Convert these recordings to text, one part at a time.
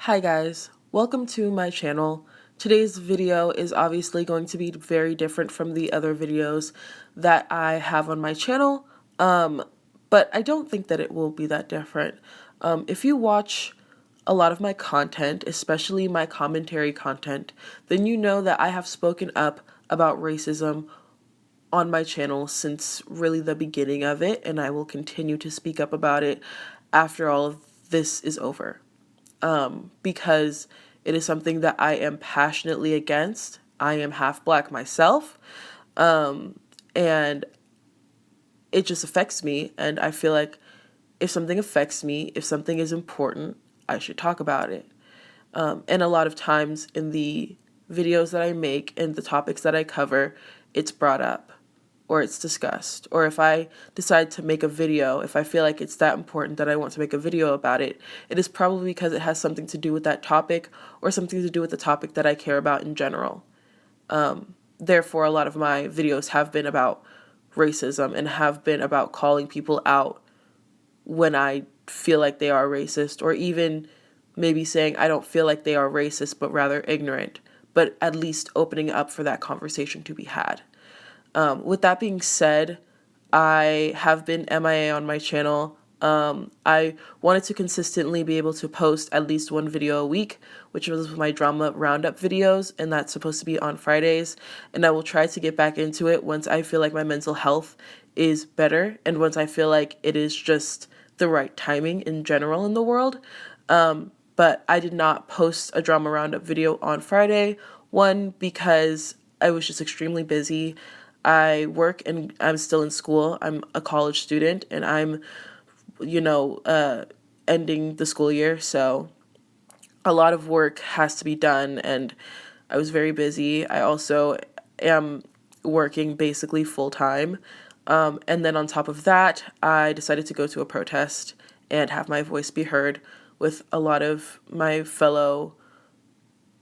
Hi guys, welcome to my channel. Today's video is obviously going to be very different from the other videos that I have on my channel, but I don't think that it will be that different. If you watch a lot of my content, especially my commentary content, then you know that I have spoken up about racism on my channel since really the beginning of it, and I will continue to speak up about it after all of this is over. Because it is something that I am passionately against. I am half black myself, and it just affects me. And I feel like if something affects me, if something is important, I should talk about it. And a lot of times in the videos that I make and the topics that I cover, it's brought up or it's discussed. Or if I decide to make a video, if I feel like it's that important that I want to make a video about it, it is probably because it has something to do with that topic or something to do with the topic that I care about in general. Therefore, a lot of my videos have been about racism and have been about calling people out when I feel like they are racist, or even maybe saying I don't feel like they are racist, but rather ignorant, but at least opening up for that conversation to be had. With that being said, I have been MIA on my channel. I wanted to consistently be able to post at least one video a week, which was my drama roundup videos, and that's supposed to be on Fridays. And I will try to get back into it once I feel like my mental health is better and once I feel like it is just the right timing in general in the world. But I did not post a drama roundup video on Friday. One, because I was just extremely busy. I work and I'm still in school. I'm a college student and I'm, ending the school year. So a lot of work has to be done and I was very busy. I also am working basically full time. And then on top of that, I decided to go to a protest and have my voice be heard with a lot of my fellow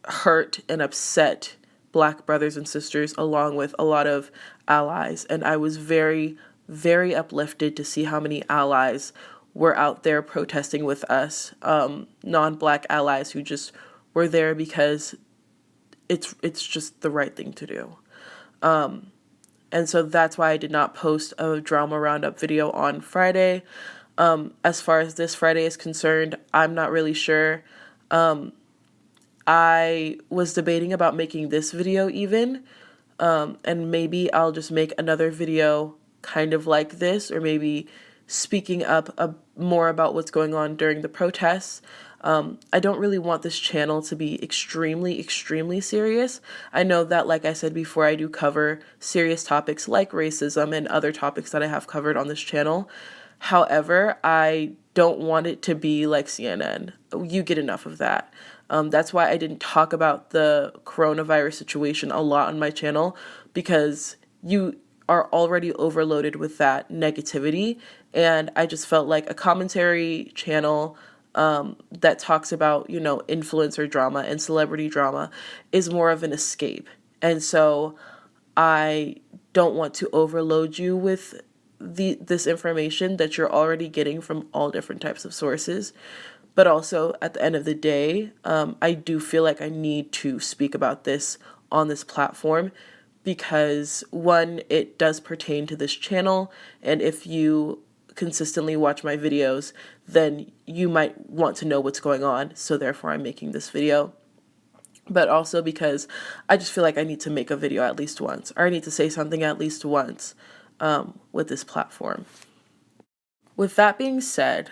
hurt and upset Black brothers and sisters, along with a lot of allies. And I was very, very uplifted to see how many allies were out there protesting with us, non-Black allies who just were there because it's just the right thing to do. And so that's why I did not post a drama roundup video on Friday. As far as this Friday is concerned, I'm not really sure. I was debating about making this video even, and maybe I'll just make another video kind of like this, or maybe speaking up more about what's going on during the protests. I don't really want this channel to be extremely, extremely serious. I know that, like I said before, I do cover serious topics like racism and other topics that I have covered on this channel. However, I don't want it to be like CNN. You get enough of that. That's why I didn't talk about the coronavirus situation a lot on my channel, because you are already overloaded with that negativity. And I just felt like a commentary channel that talks about, influencer drama and celebrity drama is more of an escape. And so I don't want to overload you with this information that you're already getting from all different types of sources. But also, at the end of the day, I do feel like I need to speak about this on this platform because, one, it does pertain to this channel, and if you consistently watch my videos, then you might want to know what's going on, so therefore I'm making this video. But also because I just feel like I need to make a video at least once, or I need to say something at least once with this platform. With that being said,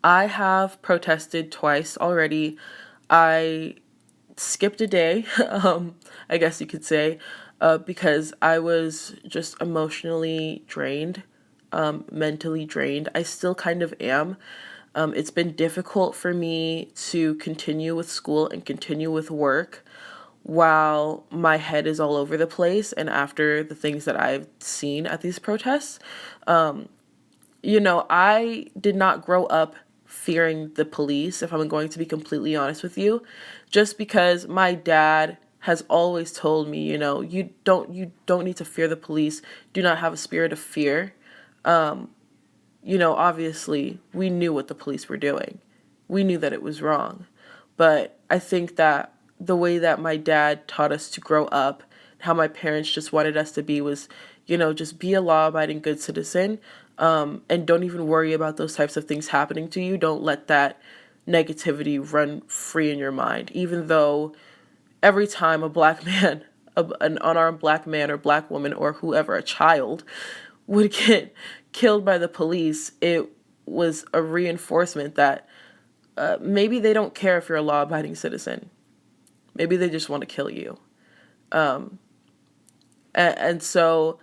I have protested twice already. I skipped a day, I guess you could say, because I was just emotionally drained, mentally drained. I still kind of am. It's been difficult for me to continue with school and continue with work while my head is all over the place and after the things that I've seen at these protests. I did not grow up fearing the police, if I'm going to be completely honest with you, just because my dad has always told me, you don't need to fear the police. Do not have a spirit of fear. Obviously we knew what the police were doing. we knew that it was wrong. But I think that the way that my dad taught us to grow up, how my parents just wanted us to be was, just be a law-abiding good citizen, and don't even worry about those types of things happening to you. Don't let that negativity run free in your mind, even though every time a black man, an unarmed black man or black woman or whoever, a child, would get killed by the police, it was a reinforcement that maybe they don't care if you're a law-abiding citizen. Maybe they just want to kill you. And so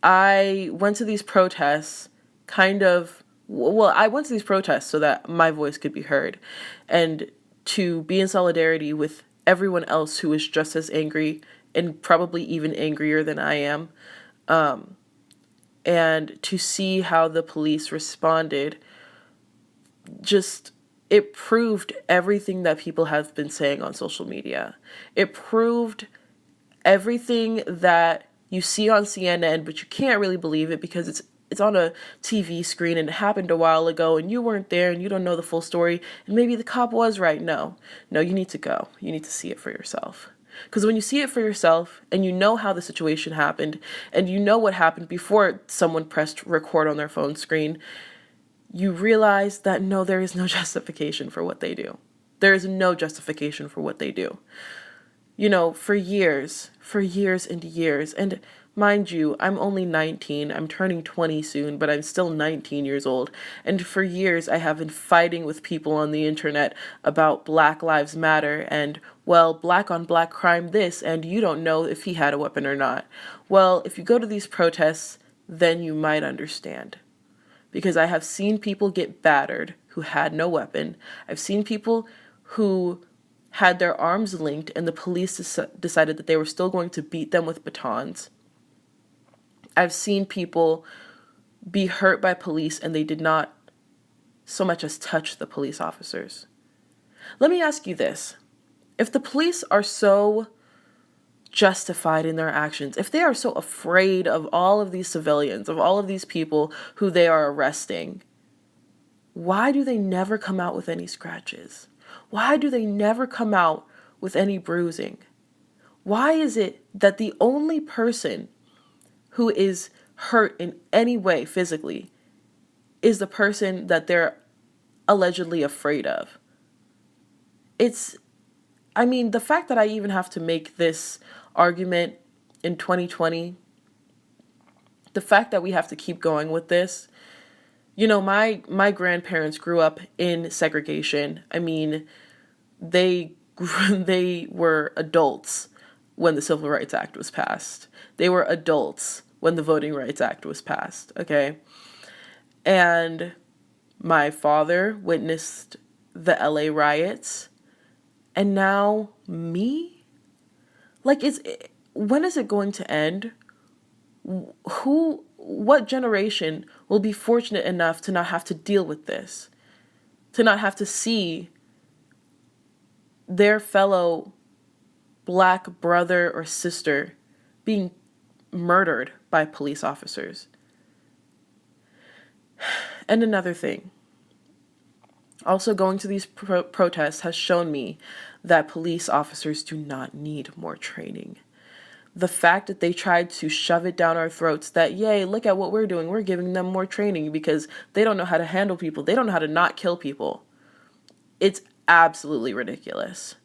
I went to these protests I went to these protests so that my voice could be heard and to be in solidarity with everyone else who is just as angry and probably even angrier than I am. And to see how the police responded, it proved everything that people have been saying on social media. It proved everything that you see on CNN, but you can't really believe it because it's on a TV screen and it happened a while ago and you weren't there and you don't know the full story and maybe the cop was right. No, you need to go. You need to see it for yourself. Because when you see it for yourself and you know how the situation happened and you know what happened before someone pressed record on their phone screen, you realize that no, there is no justification for what they do. There is no justification for what they do. For years and years, and mind you, I'm only 19, I'm turning 20 soon, but I'm still 19 years old, and for years I have been fighting with people on the internet about Black Lives Matter, and, well, black on black crime this, and you don't know if he had a weapon or not. Well, if you go to these protests, then you might understand. Because I have seen people get battered who had no weapon. I've seen people who had their arms linked and the police decided that they were still going to beat them with batons. I've seen people be hurt by police and they did not so much as touch the police officers. Let me ask you this. If the police are so justified in their actions, if they are so afraid of all of these civilians, of all of these people who they are arresting, why do they never come out with any scratches? Why do they never come out with any bruising? Why is it that the only person who is hurt in any way physically is the person that they're allegedly afraid of? The fact that I even have to make this argument in 2020, the fact that we have to keep going with this, my grandparents grew up in segregation. They were adults when the Civil Rights Act was passed. They were adults when the Voting Rights Act was passed, okay? And my father witnessed the LA riots, and now me? When is it going to end? What generation will be fortunate enough to not have to deal with this? To not have to see their fellow black brother or sister being murdered by police officers? And another thing, also going to these protests has shown me that police officers do not need more training. The fact that they tried to shove it down our throats that, yay, look at what we're doing. We're giving them more training because they don't know how to handle people. They don't know how to not kill people. It's absolutely ridiculous.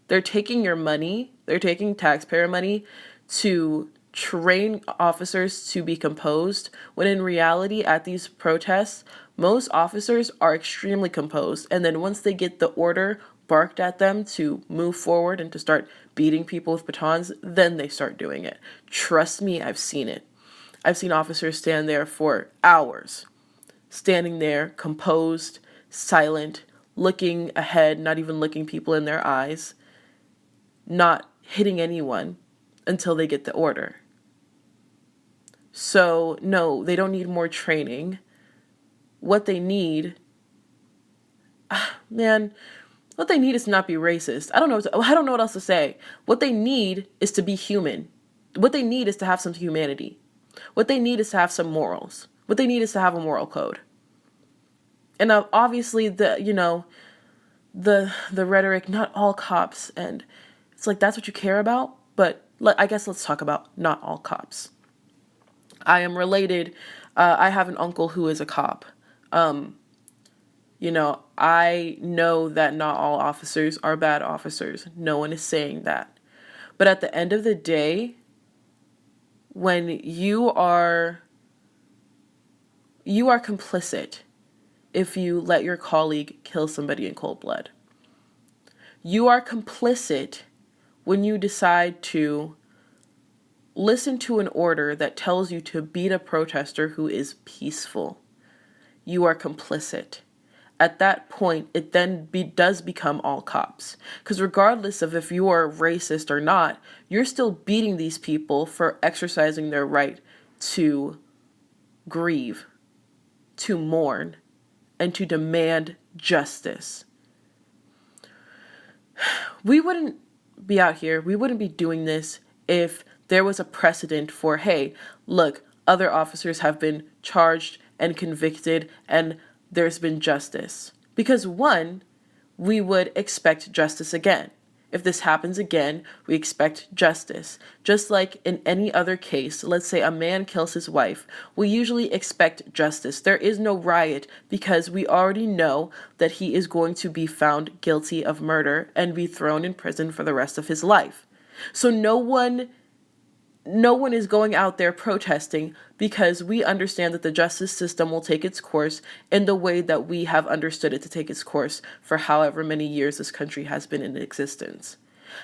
They're taking your money, they're taking taxpayer money to train officers to be composed, when in reality at these protests, most officers are extremely composed. And then once they get the order barked at them to move forward and to start beating people with batons, then they start doing it. Trust me, I've seen it. I've seen officers stand there for hours, standing there, composed, silent, looking ahead, not even looking people in their eyes, not hitting anyone until they get the order. So, no, they don't need more training. What they need, what they need is to not be racist. I don't know what else to say. What they need is to be human. What they need is to have some humanity. What they need is to have some morals. What they need is to have a moral code. And obviously, the rhetoric, not all cops, and it's like that's what you care about, but I guess let's talk about not all cops. I am related. I have an uncle who is a cop. I know that not all officers are bad officers. No one is saying that. But at the end of the day, when you are complicit if you let your colleague kill somebody in cold blood. You are complicit when you decide to listen to an order that tells you to beat a protester who is peaceful. You are complicit. At that point, it then does become all cops. Because regardless of if you are racist or not, you're still beating these people for exercising their right to grieve, to mourn, and to demand justice. We wouldn't be out here, we wouldn't be doing this if there was a precedent for, hey, look, other officers have been charged and convicted and there's been justice. Because one, we would expect justice again. If this happens again, we expect justice. Just like in any other case, let's say a man kills his wife, we usually expect justice. There is no riot because we already know that he is going to be found guilty of murder and be thrown in prison for the rest of his life. So no one is going out there protesting because we understand that the justice system will take its course in the way that we have understood it to take its course for however many years this country has been in existence.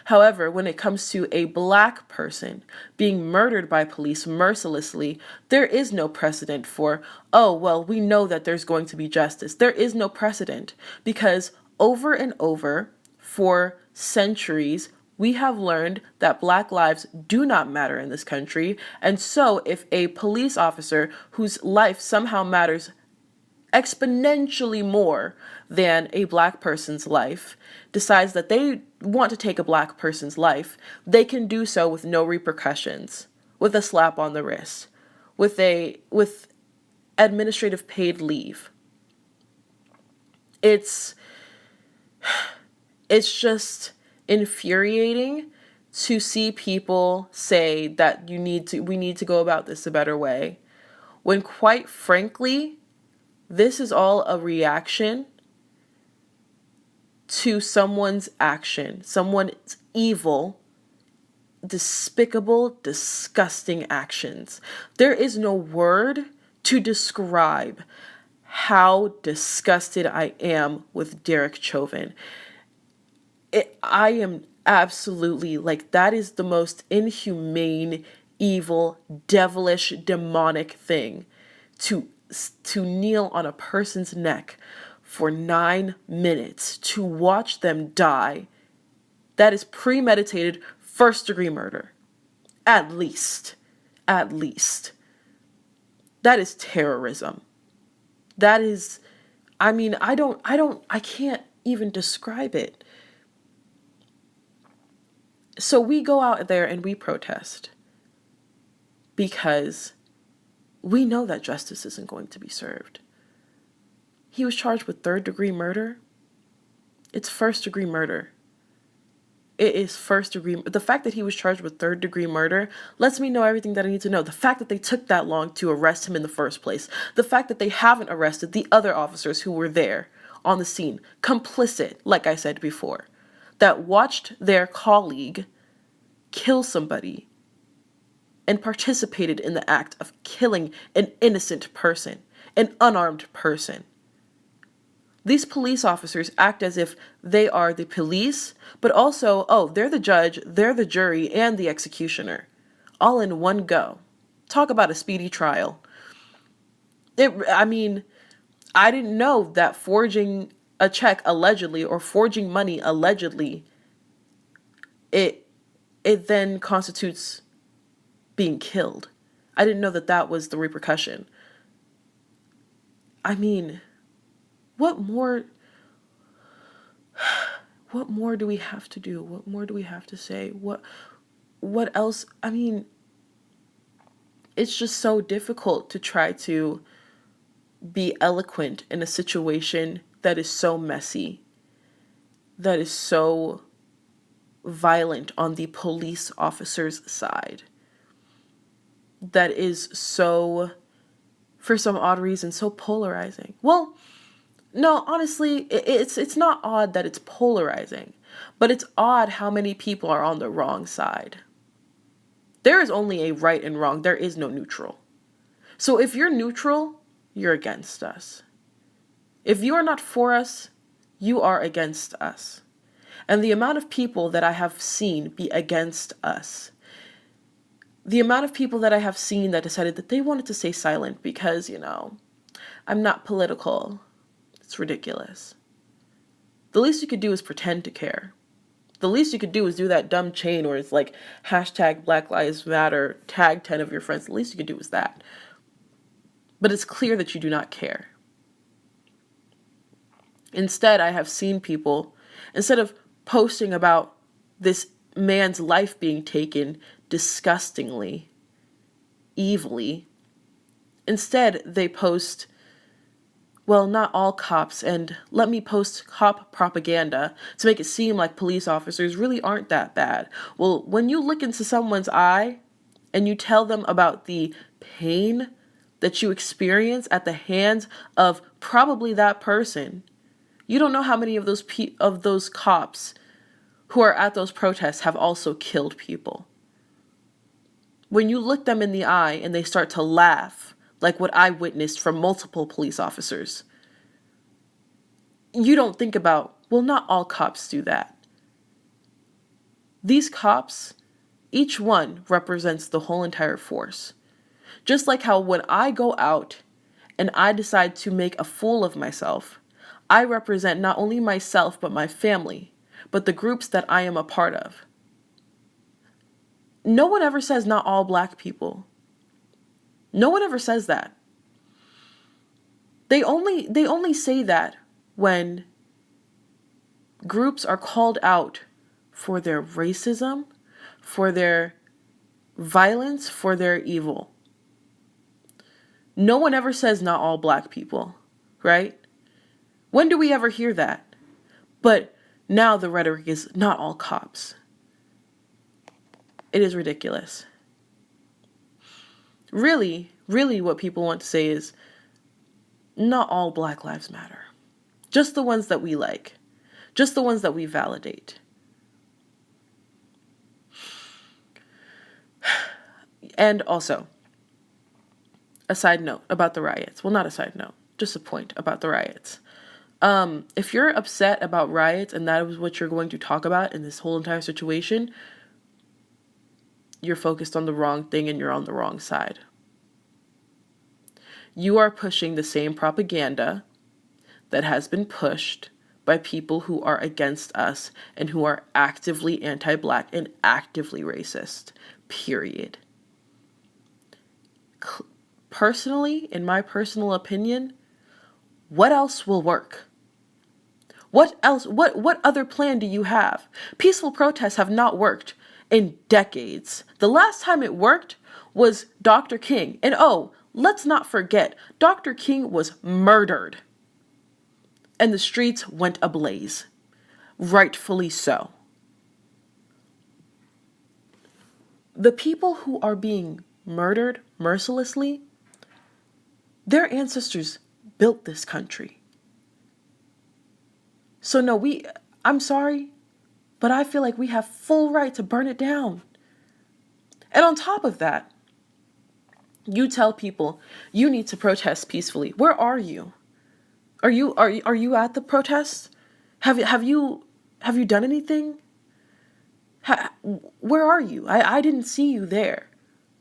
However, when it comes to a black person being murdered by police mercilessly, there is no precedent for, oh, well, we know that there's going to be justice. There is no precedent because over and over for centuries, we have learned that black lives do not matter in this country. And so if a police officer whose life somehow matters exponentially more than a black person's life decides that they want to take a black person's life, they can do so with no repercussions, with a slap on the wrist, with administrative paid leave. It's just infuriating to see people say that we need to go about this a better way, when quite frankly, this is all a reaction to someone's action, someone's evil, despicable, disgusting actions. There is no word to describe how disgusted I am with Derek Chauvin. I am absolutely, like, that is the most inhumane, evil, devilish, demonic thing to kneel on a person's neck for 9 minutes to watch them die. That is premeditated first-degree murder. At least. That is terrorism. That is, I can't even describe it. So we go out there and we protest because we know that justice isn't going to be served. He was charged with third-degree murder. It's first-degree murder. It is first-degree. The fact that he was charged with third-degree murder lets me know everything that I need to know. The fact that they took that long to arrest him in the first place. The fact that they haven't arrested the other officers who were there on the scene, complicit, like I said before, that watched their colleague kill somebody and participated in the act of killing an innocent person, an unarmed person. These police officers act as if they are the police, but also, they're the judge, they're the jury, and the executioner, all in one go. Talk about a speedy trial. I didn't know that forging a check allegedly or forging money allegedly, it then constitutes being killed. I didn't know that was the repercussion. What more do we have to do? What more do we have to say? What else? It's just so difficult to try to be eloquent in a situation that is so messy. that is so violent on the police officer's side, that is so, for some odd reason, so polarizing. Well, no, honestly, it's not odd that it's polarizing, but it's odd how many people are on the wrong side. There is only a right and wrong. There is no neutral. So if you're neutral, you're against us. If you are not for us, you are against us. And the amount of people that I have seen be against us, the amount of people that I have seen that decided that they wanted to stay silent because, I'm not political. It's ridiculous. The least you could do is pretend to care. The least you could do is do that dumb chain where it's like hashtag Black Lives Matter, tag 10 of your friends. The least you could do is that. But it's clear that you do not care. Instead, I have seen people, instead of posting about this man's life being taken disgustingly, evilly, instead they post, well, not all cops, and let me post cop propaganda to make it seem like police officers really aren't that bad. Well, when you look into someone's eye and you tell them about the pain that you experience at the hands of probably that person, you don't know how many of those cops who are at those protests have also killed people. When you look them in the eye and they start to laugh, like what I witnessed from multiple police officers, you don't think about, well, not all cops do that. These cops, each one represents the whole entire force. Just like how when I go out and I decide to make a fool of myself, I represent not only myself but my family, but the groups that I am a part of. No one ever says not all black people. No one ever says that. They only say that when groups are called out for their racism, for their violence, for their evil. No one ever says not all black people, right? When do we ever hear that? But now the rhetoric is not all cops. It is ridiculous. Really what people want to say is not all Black Lives Matter. Just the ones that we like. Just the ones that we validate. And also, a side note about the riots. Well, not a side note, just a point about the riots. If you're upset about riots and that is what you're going to talk about in this whole entire situation, you're focused on the wrong thing and you're on the wrong side. You are pushing the same propaganda that has been pushed by people who are against us and who are actively anti-black and actively racist, period. Personally, in my personal opinion, what else will work? What else? What other plan do you have? Peaceful protests have not worked in decades. The last time it worked was Dr. King. And let's not forget, Dr. King was murdered. And the streets went ablaze. Rightfully so. The people who are being murdered mercilessly, their ancestors built this country. So no, I'm sorry, but I feel like we have full right to burn it down. And on top of that, you tell people you need to protest peacefully. Where are you? Are you at the protests? Have you done anything? Where are you? I didn't see you there.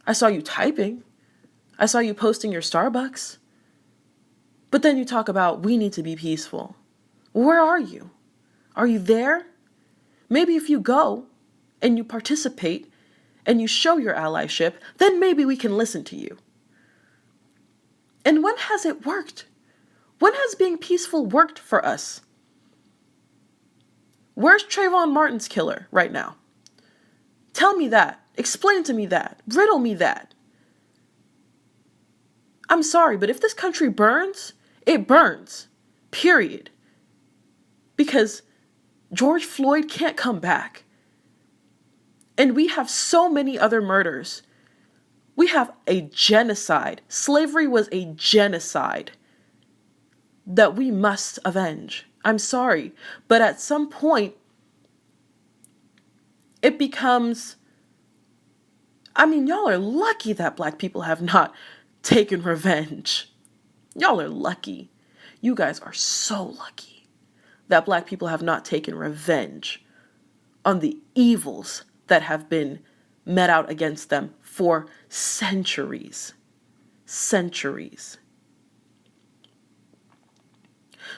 I saw you typing. I saw you posting your Starbucks. But then you talk about we need to be peaceful. Where are you? Are you there? Maybe if you go and you participate and you show your allyship, then maybe we can listen to you. And when has it worked? When has being peaceful worked for us? Where's Trayvon Martin's killer right now? Tell me that. Explain to me that. Riddle me that. I'm sorry, but if this country burns, it burns. Period. Because George Floyd can't come back. And we have so many other murders. We have a genocide. Slavery was a genocide that we must avenge. I'm sorry, but at some point, it becomes, y'all are lucky that black people have not taken revenge. Y'all are lucky. You guys are so lucky that black people have not taken revenge on the evils that have been met out against them for centuries. Centuries.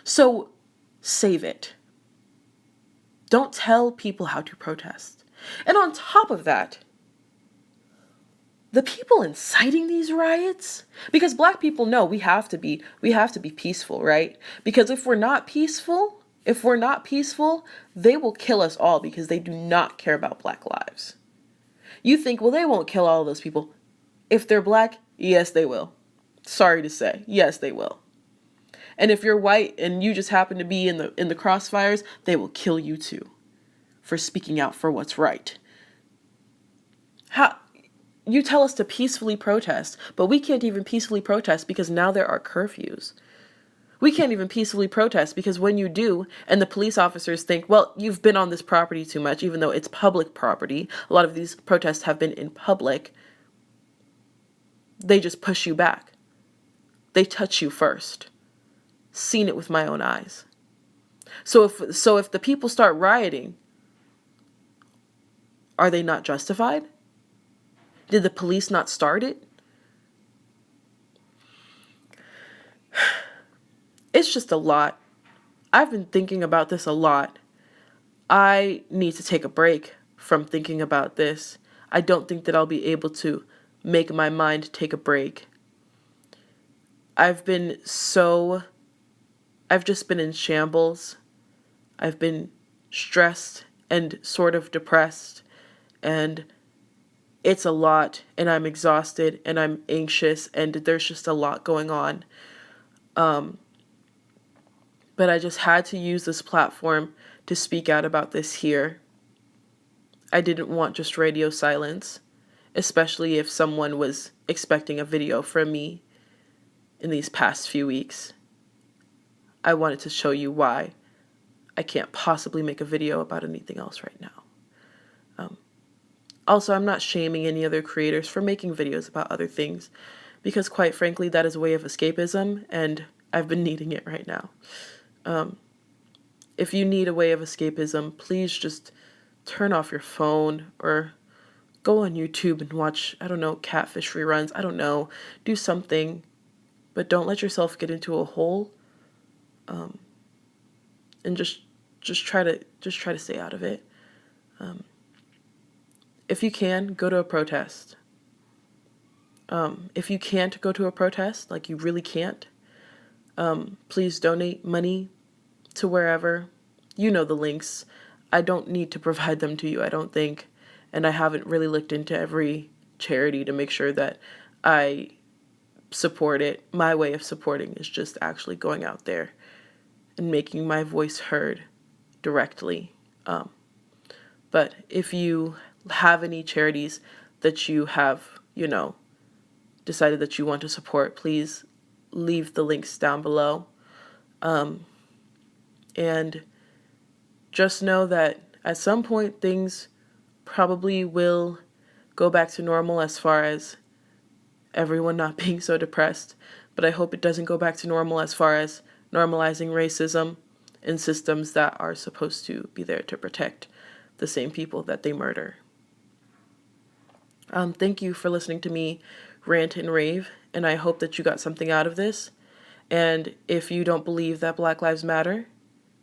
So save it. Don't tell people how to protest. And on top of that, the people inciting these riots, because black people know we have to be peaceful, right? Because if we're not peaceful, they will kill us all because they do not care about black lives. You think, well, they won't kill all of those people. If they're black, yes, they will. Sorry to say, yes, they will. And if you're white and you just happen to be in the crossfires, they will kill you too for speaking out for what's right. How you tell us to peacefully protest, but we can't even peacefully protest because now there are curfews. We can't even peacefully protest because when you do, and the police officers think, well, you've been on this property too much, even though it's public property. A lot of these protests have been in public. They just push you back. They touch you first. Seen it with my own eyes. So if the people start rioting, are they not justified? Did the police not start it? It's just a lot. I've been thinking about this a lot. I need to take a break from thinking about this. I don't think that I'll be able to make my mind take a break. I've just been in shambles. I've been stressed and sort of depressed, and it's a lot, and I'm exhausted and I'm anxious, and there's just a lot going on. But I just had to use this platform to speak out about this here. I didn't want just radio silence, especially if someone was expecting a video from me in these past few weeks. I wanted to show you why I can't possibly make a video about anything else right now. Also, I'm not shaming any other creators for making videos about other things, because quite frankly, that is a way of escapism, and I've been needing it right now. If you need a way of escapism, please just turn off your phone or go on YouTube and watch, catfish reruns. I don't know, do something, but don't let yourself get into a hole. And just try to stay out of it. If you can, go to a protest. If you can't go to a protest, like you really can't, please donate money to wherever. You know the links. I don't need to provide them to you, I don't think. And I haven't really looked into every charity to make sure that I support it. My way of supporting is just actually going out there and making my voice heard directly. But if you have any charities that you have, decided that you want to support, please leave the links down below. And just know that at some point things probably will go back to normal as far as everyone not being so depressed. But I hope it doesn't go back to normal as far as normalizing racism in systems that are supposed to be there to protect the same people that they murder. Thank you for listening to me rant and rave, and I hope that you got something out of this. And if you don't believe that Black Lives Matter,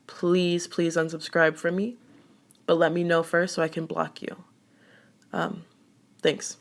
please unsubscribe from me. But let me know first so I can block you. Thanks.